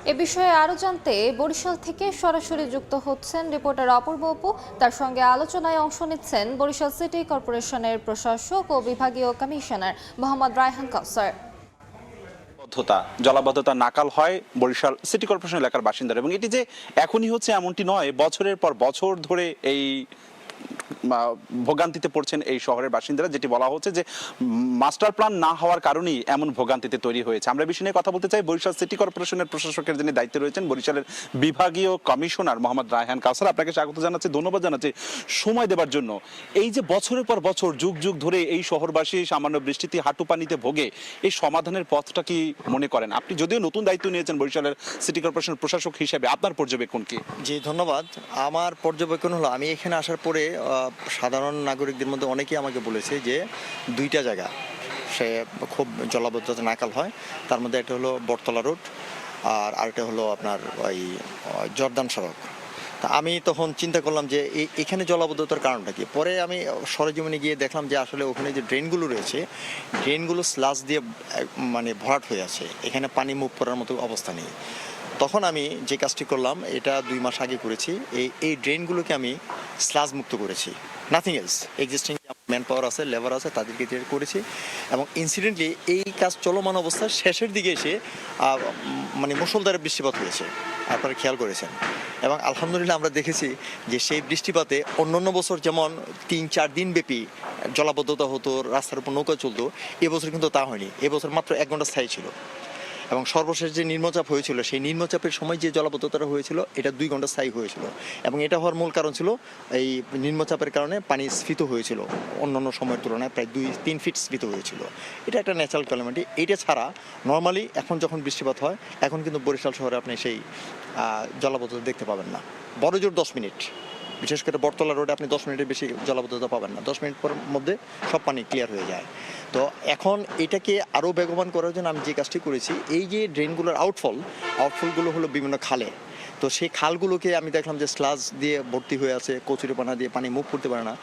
এ বিষয়ে আরো জানতে বরিশাল থেকে সরাসরি যুক্ত হচ্ছেন রিপোর্টার অপূর্ব অপু। তার সঙ্গে আলোচনায় অংশ নিচ্ছেন বরিশাল সিটি কর্পোরেশনের প্রশাসক ও বিভাগীয় কমিশনার মোহাম্মদ রায়হান কাউসার। জলাবদ্ধতা নাকাল হয় বরিশাল সিটি কর্পোরেশন এলাকার বাসিন্দারা, এবং এটি যে এখনই হচ্ছে এমনটি নয়, বছরের পর বছর ধরে এই ভোগান্তিতে পড়ছেন এই শহরের বাসিন্দারা। যেটি বলা হচ্ছে যে মাস্টার প্ল্যান না হওয়ার কারণেই এমন ভোগান্তিতে তৈরি হয়েছে। আমরা বিষয় নিয়ে কথা বলতে চাই বরিশাল সিটি কর্পোরেশনের প্রশাসকের যিনি দায়িত্বে রয়েছেন, বরিশালের বিভাগীয় কমিশনার মোহাম্মদ রায়হান কাউসার। আপনাকে স্বাগত জানাচ্ছি, ধন্যবাদ জানাচ্ছি সময় দেওয়ার জন্য। এই যে বছরের পর বছর যুগ যুগ ধরে এই শহরবাসী সামান্য বৃষ্টিতে হাঁটু পানিতে ভোগে, এই সমাধানের পথটা কি মনে করেন? আপনি যদিও নতুন দায়িত্ব নিয়েছেন বরিশালের সিটি কর্পোরেশনের প্রশাসক হিসেবে, আপনার পর্যবেক্ষণ কি? জি ধন্যবাদ। আমার পর্যবেক্ষণ হলো, আমি এখানে আসার পরে সাধারণ নাগরিকদের মধ্যে অনেকেই আমাকে বলেছে যে দুইটা জায়গা সে খুব জলাবদ্ধতা নাকাল হয়। তার মধ্যে একটা হলো বটতলা রোড, আর আরেকটা হলো আপনার ওই জর্দান সড়ক। তা আমি তখন চিন্তা করলাম যে এখানে জলাবদ্ধতার কারণটা কি। পরে আমি সরেজমিনে গিয়ে দেখলাম যে আসলে ওখানে যে ড্রেনগুলো রয়েছে, ড্রেনগুলো স্লাস দিয়ে মানে ভরাট হয়ে আছে, এখানে পানি মুভ করার মতো অবস্থা নেই। তখন আমি যে কাজটি করলাম, এটা 2 মাস আগে করেছি, এই ড্রেনগুলোকে আমি স্লাজ মুক্ত করেছি, nothing else. Existing man power আছে, লেবার আছে, তাদেরকে দিয়ে করেছি। এবং ইনসিডেন্টলি এই কাজ চলমান অবস্থার শেষের দিকে এসে মানে মুষলধারে বৃষ্টিপাত হয়েছে, আপনারা খেয়াল করেছেন। এবং আলহামদুলিল্লাহ আমরা দেখেছি যে সেই বৃষ্টিপাতে অন্যান্য বছর যেমন 3-4 দিন ব্যাপী জলাবদ্ধতা হতো, রাস্তার উপর নৌকা চলতো, এবছর কিন্তু তা হয়নি। এবছর মাত্র 1 ঘন্টা স্থায়ী ছিল। এবং সর্বশেষ যে নিম্নচাপ হয়েছিল, সেই নিম্নচাপের সময় যে জলাবদ্ধতাটা হয়েছিল, এটা 2 ঘন্টা স্থায়ী হয়েছিল। এবং এটা হওয়ার মূল কারণ ছিল এই নিম্নচাপের কারণে পানি স্ফীত হয়েছিল, অন্যান্য সময়ের তুলনায় প্রায় 2-3 ফিট স্ফীত হয়েছিল। এটা একটা ন্যাচারাল ক্যালামিটি। এটা ছাড়া নর্মালি এখন যখন বৃষ্টিপাত হয়, এখন কিন্তু বরিশাল শহরে আপনি সেই জলাবদ্ধতা দেখতে পাবেন না। বড় জোর 10 মিনিট, বিশেষ করে বটতলা রোডে আপনি 10 মিনিটের বেশি জলাবদ্ধতা পাবেন না। 10 মিনিট পর মধ্যে সব পানি ক্লিয়ার হয়ে যায়। তো এখন এটাকে আরও বেগবান করার জন্য আমি যে কাজটি করেছি, এই যে ড্রেনগুলোর আউটফলগুলো হলো বিভিন্ন খালে। তো সেই খালগুলোকে আমি দেখলাম যে স্লাজ দিয়ে ভর্তি হয়ে আছে, কচুরিপানা দিয়ে পানি মুভ করতে পারে না।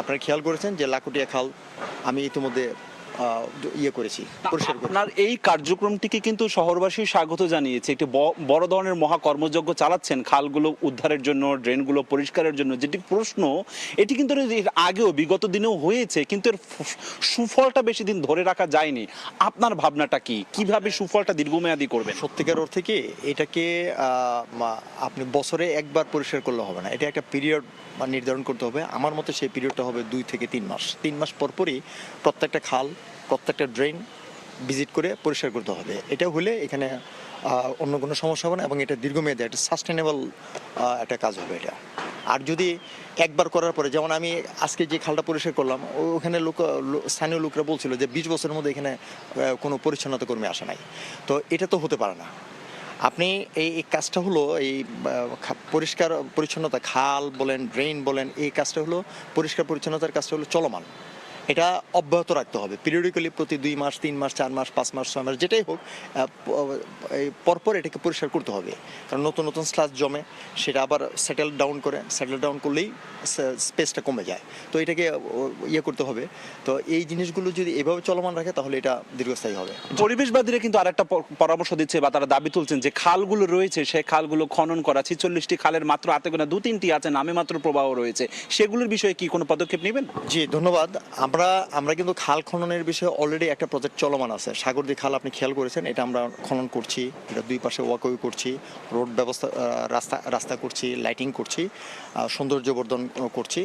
আপনারা খেয়াল করেছেন যে লাকুটিয়া খাল আমি ইতিমধ্যে করেছি, পরিষ্কার করেছি। আপনার এই কার্যক্রমটিকে কিন্তু শহরবাসী স্বাগত জানিয়েছে। একটি বড় ধরনের মহা কর্মযজ্ঞ চালাচ্ছেন খালগুলো উদ্ধারের জন্য, ড্রেনগুলো পরিষ্কারের জন্য। যেটি প্রশ্ন, এটি কিন্তু এর আগেও বিগত দিনেও হয়েছে, কিন্তু এর সুফলটা বেশি দিন ধরে রাখা যায়নি। আপনার ভাবনাটা কি, কিভাবে সুফলটা দীর্ঘমেয়াদী করবেন? সত্যিকার অর্থে কি, এটাকে আপনি বছরে একবার পরিষ্কার করলে হবে না, এটা একটা পিরিয়ড নির্ধারণ করতে হবে। আমার মতে সেই পিরিয়ডটা হবে 2 থেকে 3 মাস। 3 মাস পরপরই প্রত্যেকটা খাল, প্রত্যেকটা ড্রেন ভিজিট করে পরিষ্কার করতে হবে। এটা হলে এখানে অন্য কোনো সমস্যা হবে না, এবং এটা দীর্ঘমেয়াদী একটা সাস্টেনেবল একটা কাজ হবে এটা। আর যদি একবার করার পরে, যেমন আমি আজকে যে খালটা পরিষ্কার করলাম, ওখানে স্থানীয় লোকরা বলছিল যে 20 বছরের মধ্যে এখানে কোনো পরিচ্ছন্নতা কর্মী আসে নাই। তো এটা তো হতে পারে না। আপনি এই কাজটা হলো এই পরিষ্কার পরিচ্ছন্নতা, খাল বলেন, ড্রেন বলেন, এই কাজটা হলো পরিষ্কার পরিচ্ছন্নতার কাজটা হলো চলমান। এটা অব্যাহত রাখতে হবে পিরিয়ডিক্যালি, প্রতি 2 মাস, 3 মাস, 4 মাস, 5 মাস, 6 মাস, যেটাই হোক, এই পরপর এটাকে পরিষ্কার করতে হবে। কারণ নতুন নতুন স্লাস জমে, সেটা আবার সেটেল ডাউন করলেই স্পেসটা কমে যায়। তো এটাকে করতে হবে। তো এই জিনিসগুলো যদি এভাবে চলমান রাখে, তাহলে এটা দীর্ঘস্থায়ী হবে। পরিবেশবাদীরা কিন্তু আরেকটা পরামর্শ দিচ্ছে, বা তারা দাবি তুলছেন যে খালগুলো রয়েছে, সেই খালগুলো খনন করা। 46টি খালের মাত্র হাতে গোনা 2-3টি আছে, নামে মাত্র প্রবাহ রয়েছে। সেগুলোর বিষয়ে কি কোনো পদক্ষেপ নেবেন? জি ধন্যবাদ। আমরা কিন্তু খাল খননের বিষয়ে অলরেডি একটা প্রজেক্ট চলমান আছে। সাগরদী খাল আপনি খেয়াল করেছেন, এটা আমরা খনন করছি। এটা 2 পাশে ওয়াকওয়ে করছি, রোড ব্যবস্থা, রাস্তা করছি, লাইটিং করছি, সৌন্দর্যবর্ধন করছি।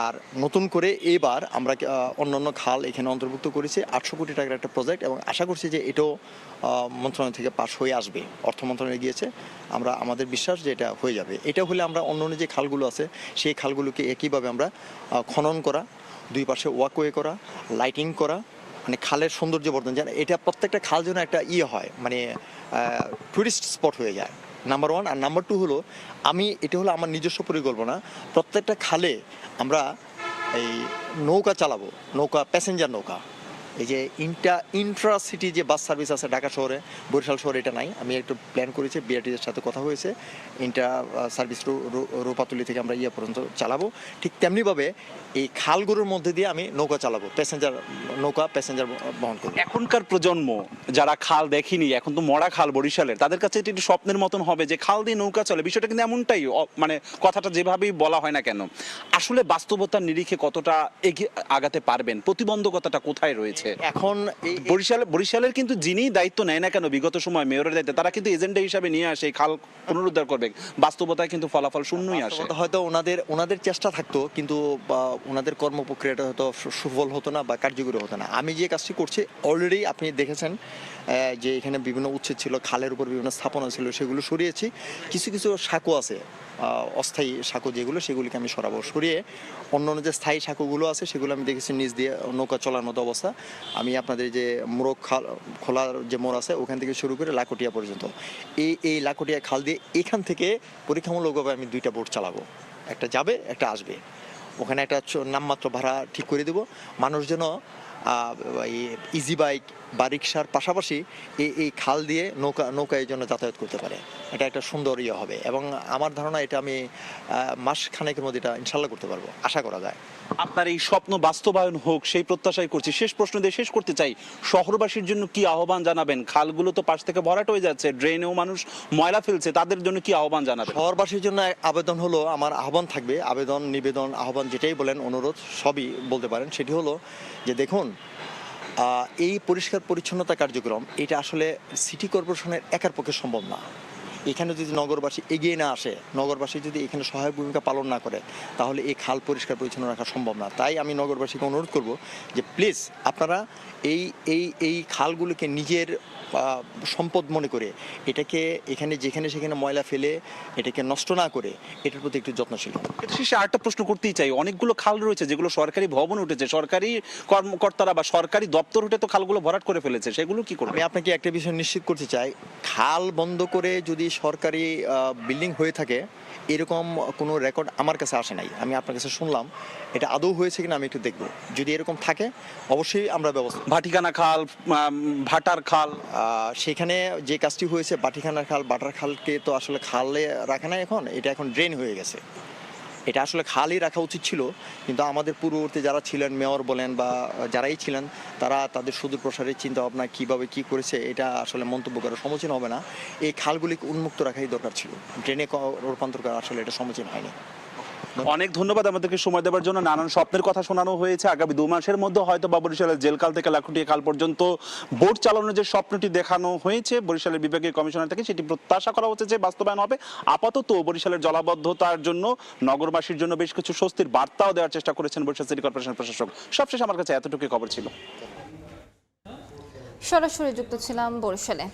আর নতুন করে এবার আমরা অন্যান্য খাল এখানে অন্তর্ভুক্ত করেছি। 800 কোটি টাকার একটা প্রজেক্ট, এবং আশা করছি যে এটাও মন্ত্রণালয় থেকে পাশ হয়ে আসবে। অর্থ মন্ত্রণালয়ে গিয়েছে, আমাদের বিশ্বাস যে এটা হয়ে যাবে। এটা হলে আমরা অন্য যে খালগুলো আছে, সেই খালগুলোকে একইভাবে আমরা খনন করা, 2 পাশে ওয়াকওয়ে করা, লাইটিং করা, মানে খালের সৌন্দর্যবর্ধন, যেন এটা প্রত্যেকটা খাল যেন একটা হয়, মানে টুরিস্ট স্পট হয়ে যায়, নাম্বার 1। আর নাম্বার 2 হলো, এটা হলো আমার নিজস্ব পরিকল্পনা, প্রত্যেকটা খালে আমরা এই নৌকা চালাবো, প্যাসেঞ্জার নৌকা। এই যে ইন্ট্রা সিটি যে বাস সার্ভিস আছে ঢাকা শহরে, বরিশাল শহরে এটা নাই। আমি একটু প্ল্যান করেছি, বিআরটির সাথে কথা হয়েছে, ইন্ট্রা সার্ভিস রূপাতলি থেকে আমরা পর্যন্ত চালাবো। ঠিক তেমনিভাবে এই খালগুলোর মধ্যে দিয়ে আমি নৌকা চালাবো, প্যাসেঞ্জার বহন করবো। এখনকার প্রজন্ম যারা খাল দেখেনি, এখন তো মরা খাল বরিশালের, তাদের কাছে এটি একটু স্বপ্নের মতন হবে যে খাল দিয়ে নৌকা চলে। বিষয়টা কিন্তু এমনটাই, মানে কথাটা যেভাবেই বলা হয় না কেন, আসলে বাস্তবতার নিরিখে কতটা এগিয়ে আগাতে পারবেন, প্রতিবন্ধকতাটা কোথায় রয়েছে? এখন এই বরিশালের কিন্তু যিনি দায়িত্ব নেয় না কেন বিগত সময় মেয়রের দায়িত্ব, তারা কিন্তু এজেন্ডা হিসাবে নিয়ে আসে এই খাল পুনরুদ্ধার করবে, বাস্তবতায় কিন্তু ফলাফল শূন্যই আসে। হয়তো ওনাদের চেষ্টা থাকতো, কিন্তু ওনাদের কর্মপ্রক্রিয়াটা হয়তো সুফল হতো না বা কার্যকরী হতো না। আমি যে কাজটি করছি অলরেডি আপনি দেখেছেন যে এখানে বিভিন্ন উচ্ছেদ ছিল, খালের উপর বিভিন্ন স্থাপনা ছিল, সেগুলো সরিয়েছি। কিছু কিছু সাঁকো আছে, অস্থায়ী সাঁকো যেগুলো, সেগুলিকে আমি সরাবো। সরিয়ে অন্য যে স্থায়ী সাঁকোগুলো আছে সেগুলো আমি দেখেছি নিচ দিয়ে নৌকা চলার মতো অবস্থা। আমি আপনাদের যে মোড়ক খাল খোলার যে মোড় আছে ওখান থেকে শুরু করে লাকটিয়া পর্যন্ত, এই লাকটিয়া খাল দিয়ে এখান থেকে পরীক্ষামূলকভাবে আমি 2টা বোট চালাবো, একটা যাবে একটা আসবে। ওখানে একটা নামমাত্র ভাড়া ঠিক করে দেবো, মানুষ যেন ইজি বাইক বা রিক্সার পাশাপাশি এই খাল দিয়ে নৌকায় জন্য যাতায়াত করতে পারে। এটা একটা সুন্দর হবে, এবং আমার ধারণা এটা আমি মাস খানেকের মধ্যে এটা ইনশাল্লাহ করতে পারবো, আশা করা যায়। আপনার এই স্বপ্ন বাস্তবায়ন হোক সেই প্রত্যাশাই করছি। শেষ প্রশ্ন দিয়ে শেষ করতে চাই, শহরবাসীর জন্য কি আহ্বান জানাবেন? খালগুলো তো পাশ থেকে ভরাট হয়ে যাচ্ছে, ড্রেনেও মানুষ ময়লা ফেলছে, তাদের জন্য কি আহ্বান জানাবেন? শহরবাসীর জন্য আবেদন হলো, আমার আহ্বান থাকবে, আবেদন নিবেদন আহ্বান যেটাই বলেন, অনুরোধ সবই বলতে পারেন। সেটি হলো যে দেখুন, এই পরিষ্কার পরিচ্ছন্নতা কার্যক্রম এটা আসলে সিটি কর্পোরেশনের একার পক্ষে সম্ভব না। এখানে যদি নগরবাসী এগিয়ে না আসে, নগরবাসী যদি এখানে সহায়ক ভূমিকা পালন না করে, তাহলে এই খাল পরিষ্কার পরিচ্ছন্ন রাখা সম্ভব না। তাই আমি নগরবাসীকে অনুরোধ করব যে প্লিজ আপনারা এই খালগুলোকে নিজের সম্পদ মনে করে এটাকে যেখানে সেখানে ময়লা ফেলে এটাকে নষ্ট না করে এটার প্রতি একটু যত্নশীল হন। শেষে আরেকটা প্রশ্ন করতেই চাই, অনেকগুলো খাল রয়েছে যেগুলো সরকারি ভবন উঠেছে, সরকারি কর্মকর্তারা বা সরকারি দপ্তর উঠে তো খালগুলো ভরাট করে ফেলেছে, সেগুলো কি করবে? আমি আপনাকে একটা বিষয় নিশ্চিত করতে চাই, খাল বন্ধ করে যদি সরকারি বিল্ডিং হয়ে থাকে এরকম কোনো রেকর্ড আমার কাছে আসে নাই। আমি আপনার কাছে শুনলাম, এটা আদৌ হয়েছে কিনা আমি একটু দেখব। যদি এরকম থাকে অবশ্যই আমরা ব্যবস্থা। ভাটিকানা খাল, ভাটার খাল, সেখানে যে কাজটি হয়েছে, বাটিখানার খাল, বাটার খালকে তো আসলে খালে রাখে না, এটা এখন ড্রেন হয়ে গেছে। এটা আসলে খালই রাখা উচিত ছিল, কিন্তু আমাদের পূর্ববর্তী যারা ছিলেন, মেয়র বলেন বা যারাই ছিলেন, তারা তাদের সুদূর প্রসারের চিন্তা ভাবনা কীভাবে কী করেছে এটা আসলে মন্তব্য করার সমীচীন হবে না। এই খালগুলিকে উন্মুক্ত রাখাই দরকার ছিল, ড্রেনে রূপান্তর করা আসলে এটা সমীচীন হয়নি। অনেক ধন্যবাদ আমাদেরকে সময় দেওয়ার জন্য। নানান স্বপ্নের কথা শোনানো হয়েছে। আগামী 2 মাসের মধ্যে হয়তো বা বরিশালের জেলখাল থেকে লাখুটিয়া খাল পর্যন্ত বোট চালানোর যে স্বপ্নটি দেখানো হয়েছে বরিশালের বিভাগীয় কমিশনার থেকে, সেটি প্রত্যাশা করা হচ্ছে যে বাস্তবায়ন হবে। আপাতত বরিশালের জলাবদ্ধতার জন্য নগরবাসীর জন্য বেশ কিছু স্বস্তির বার্তাও দেওয়ার চেষ্টা করেছেন বরিশাল সিটি কর্পোরেশন প্রশাসক। সবশেষ আমার কাছে এতটুকুই খবর ছিল। সরাসরি যুক্ত ছিলাম বরিশালে।